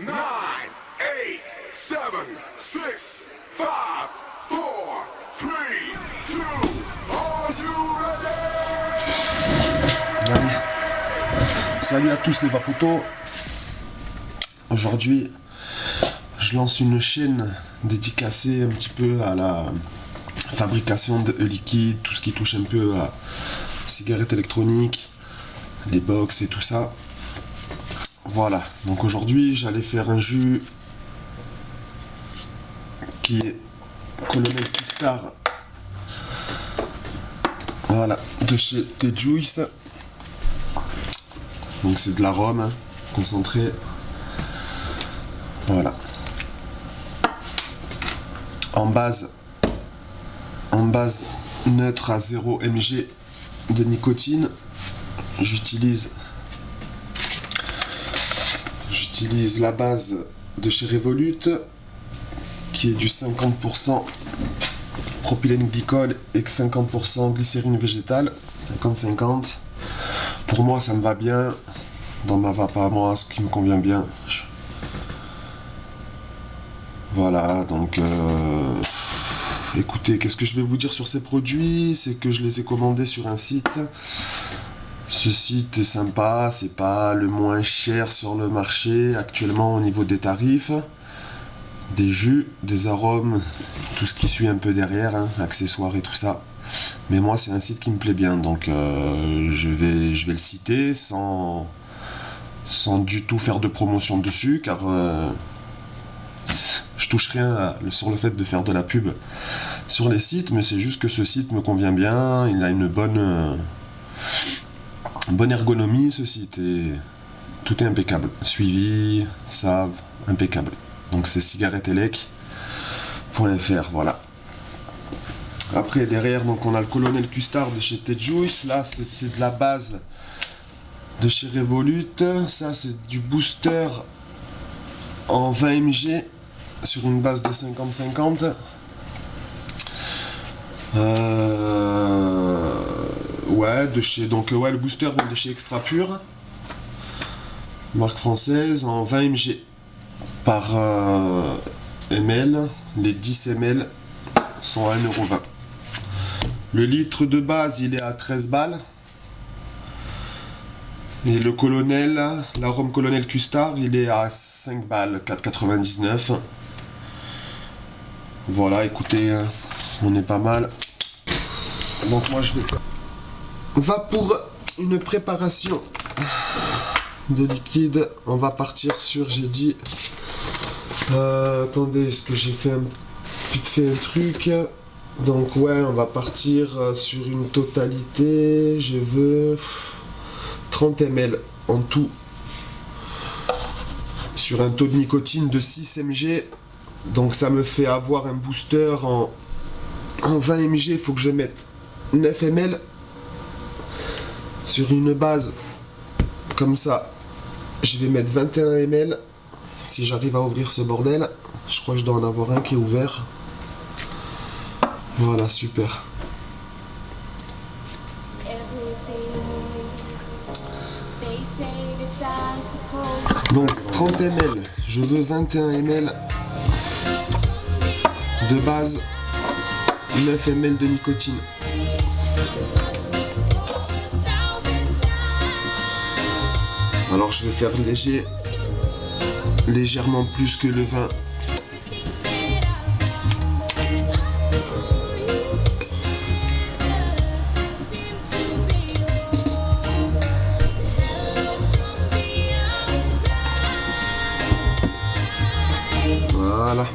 9, 8, 7, 6, 5, 4, 3, 2, are you ready? Allez. Salut à tous les vapotos. Aujourd'hui, je lance une chaîne dédicacée un petit peu à la fabrication de liquide, tout ce qui touche un peu à cigarettes électroniques, les box et tout ça. Voilà, donc aujourd'hui j'allais faire un jus qui est Colonel Custard, voilà, de chez T-Juice. Donc c'est de l'arôme hein, concentré, voilà. En base neutre à 0 mg de nicotine, j'utilise la base de chez Revolut qui est du 50% propylène glycol et 50% glycérine végétale, 50-50. Pour moi ça me va bien, dans ma vape à moi, ce qui me convient bien. Voilà, donc écoutez, qu'est-ce que je vais vous dire sur ces produits? C'est que je les ai commandés sur un site. Ce site est sympa, c'est pas le moins cher sur le marché actuellement au niveau des tarifs, des jus, des arômes, tout ce qui suit un peu derrière, hein, accessoires et tout ça. Mais moi c'est un site qui me plaît bien, donc je vais le citer sans du tout faire de promotion dessus, car je touche rien sur le fait de faire de la pub sur les sites, mais c'est juste que ce site me convient bien, il a une bonne ergonomie ce site et tout est impeccable. Suivi, save, impeccable. Donc c'est cigaretteelec.fr, voilà. Après derrière donc on a le Colonel Custard de chez T-Juice, là c'est de la base de chez Revolut, ça c'est du booster en 20 mg sur une base de 50-50. Ouais, le booster vient de chez Extra Pure, marque française, en 20 mg par ml. Les 10 ml sont à 1,20 €. Le litre de base il est à 13 balles. Et le Colonel, l'arôme Colonel Custard, il est à 5 balles, 4,99 €. Voilà, écoutez, on est pas mal. Donc moi je vais... Va pour une préparation de liquide. On va partir sur, j'ai dit... attendez, est-ce que j'ai fait vite fait un truc? Donc ouais, on va partir sur une totalité. Je veux 30 ml en tout, sur un taux de nicotine de 6 mg. Donc ça me fait avoir un booster en 20 mg. Il faut que je mette 9 ml sur une base comme ça. Je vais mettre 21 ml si j'arrive à ouvrir ce bordel. Je crois que je dois en avoir un qui est ouvert. Voilà, super. Donc 30 ml, je veux 21 ml de base, 9 ml de nicotine. Alors je vais faire légèrement plus que le vin. Voilà.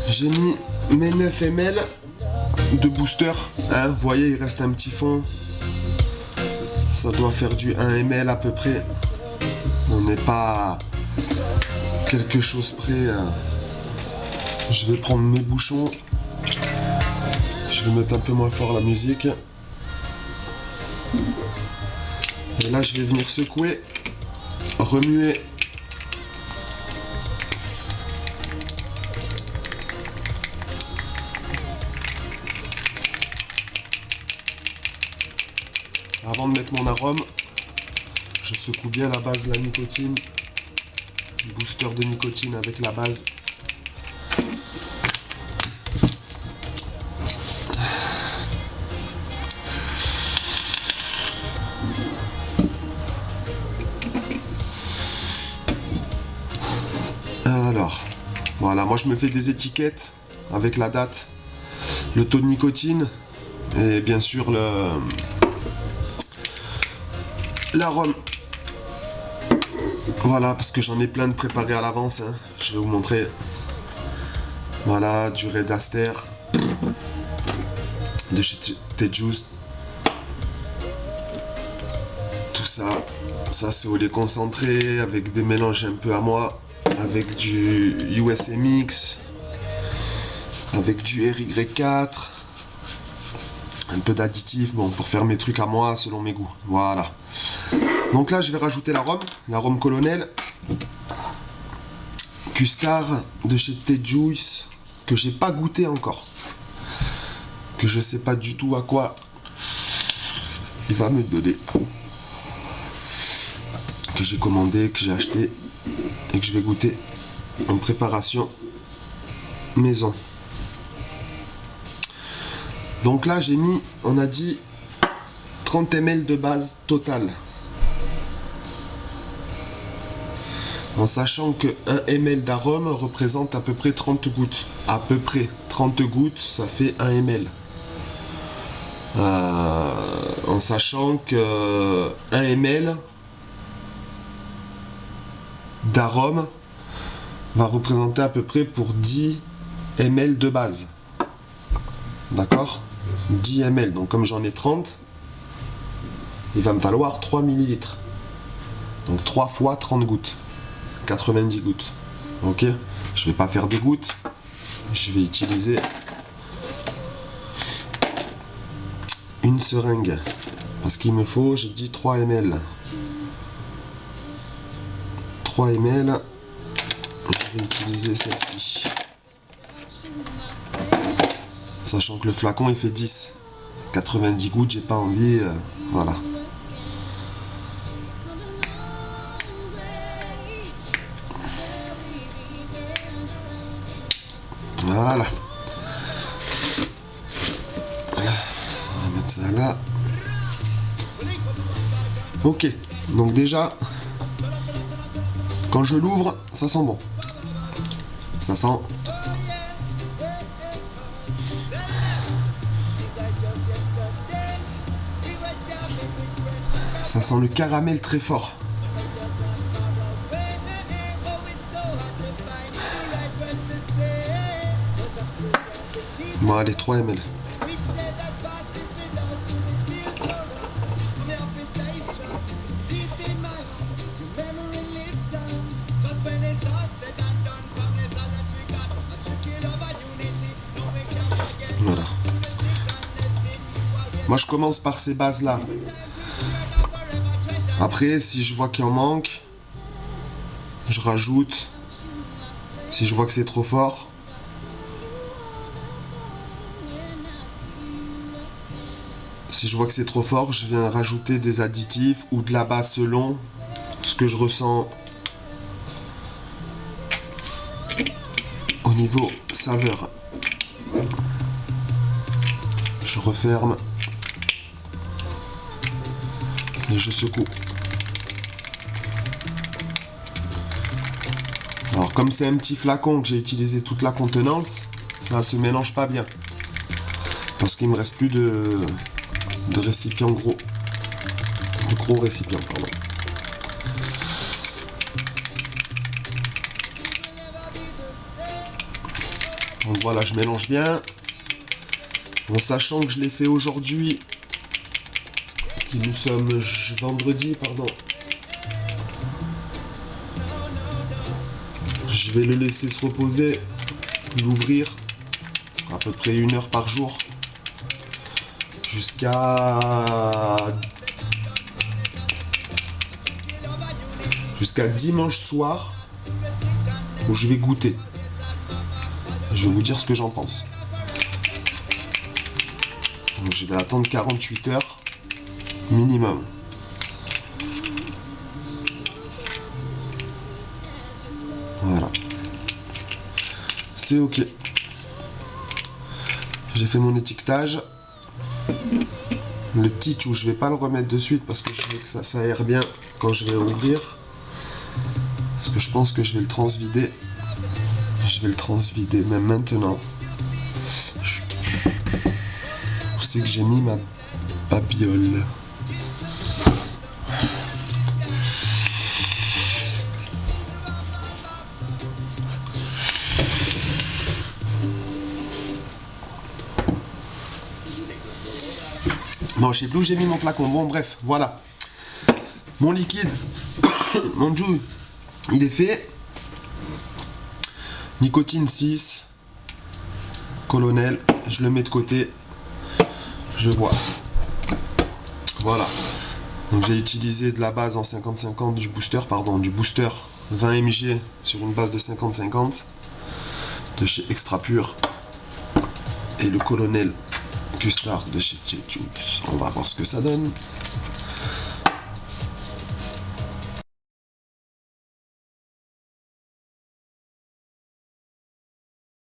J'ai mis mes 9 ml de booster. Hein, vous voyez, il reste un petit fond. Ça doit faire du 1 ml à peu près. On n'est pas quelque chose près. Je vais prendre mes bouchons. Je vais mettre un peu moins fort la musique. Et là, je vais venir secouer, remuer. Avant de mettre mon arôme, je secoue bien la base de la nicotine. Booster de nicotine avec la base. Alors, voilà, moi je me fais des étiquettes avec la date, le taux de nicotine et bien sûr l'arôme. Voilà, parce que j'en ai plein de préparés à l'avance. Hein. Je vais vous montrer. Voilà, du Red Aster, de chez T-Juice. Tout ça, ça c'est au lait concentré avec des mélanges un peu à moi, avec du USMX, avec du RY4, un peu d'additif, bon, pour faire mes trucs à moi selon mes goûts. Voilà. Donc là, je vais rajouter l'arôme Colonel, Custar de chez T-Juice, que j'ai pas goûté encore, que je sais pas du tout à quoi il va me donner, que j'ai commandé, que j'ai acheté et que je vais goûter en préparation maison. Donc là, j'ai mis, on a dit 30 ml de base totale. En sachant que 1 ml d'arôme représente à peu près 30 gouttes. À peu près 30 gouttes, ça fait 1 ml. En sachant que 1 ml d'arôme va représenter à peu près pour 10 ml de base. D'accord ? 10 ml. Donc comme j'en ai 30, il va me falloir 3 ml. Donc 3 fois 30 gouttes. 90 gouttes. Ok, je vais pas faire des gouttes, je vais utiliser une seringue parce qu'il me faut, j'ai dit 3 ml. 3 ml, je vais utiliser celle-ci. Sachant que le flacon il fait 10. 90 gouttes, j'ai pas envie, voilà. Voilà. On va mettre ça là. Ok. Donc déjà, quand je l'ouvre, ça sent bon. Ça sent... Ça sent le caramel très fort. Bon, allez, 3 ml. Voilà. Moi, je commence par ces bases-là. Après, si je vois qu'il en manque, je rajoute. Si je vois que c'est trop fort, je viens rajouter des additifs ou de la base selon ce que je ressens au niveau saveur. Je referme et je secoue. Alors comme c'est un petit flacon que j'ai utilisé toute la contenance, ça se mélange pas bien. Parce qu'il me reste plus de récipients gros. De gros récipients, pardon. Donc voilà, je mélange bien. En sachant que je l'ai fait aujourd'hui, que nous sommes vendredi, pardon. Je vais le laisser se reposer, l'ouvrir à peu près 1 heure par jour jusqu'à dimanche soir où je vais goûter. Je vais vous dire ce que j'en pense. Donc je vais attendre 48 heures minimum. Voilà. C'est ok. J'ai fait mon étiquetage. Le petit tout, je vais pas le remettre de suite parce que je veux que ça s'aère bien quand je vais ouvrir. Parce que je pense que je vais le transvider. Je vais le transvider même maintenant. Où c'est que j'ai mis ma babiole? Bon, je sais plus où j'ai mis mon flacon. Bon, bref, voilà. Mon liquide, mon jus, il est fait. Nicotine 6. Colonel, je le mets de côté. Je vois. Voilà. Donc j'ai utilisé de la base en 50-50 du booster 20 mg sur une base de 50-50 de chez Extra Pure. Et le Colonel Custard de chez J Juice. On va voir ce que ça donne.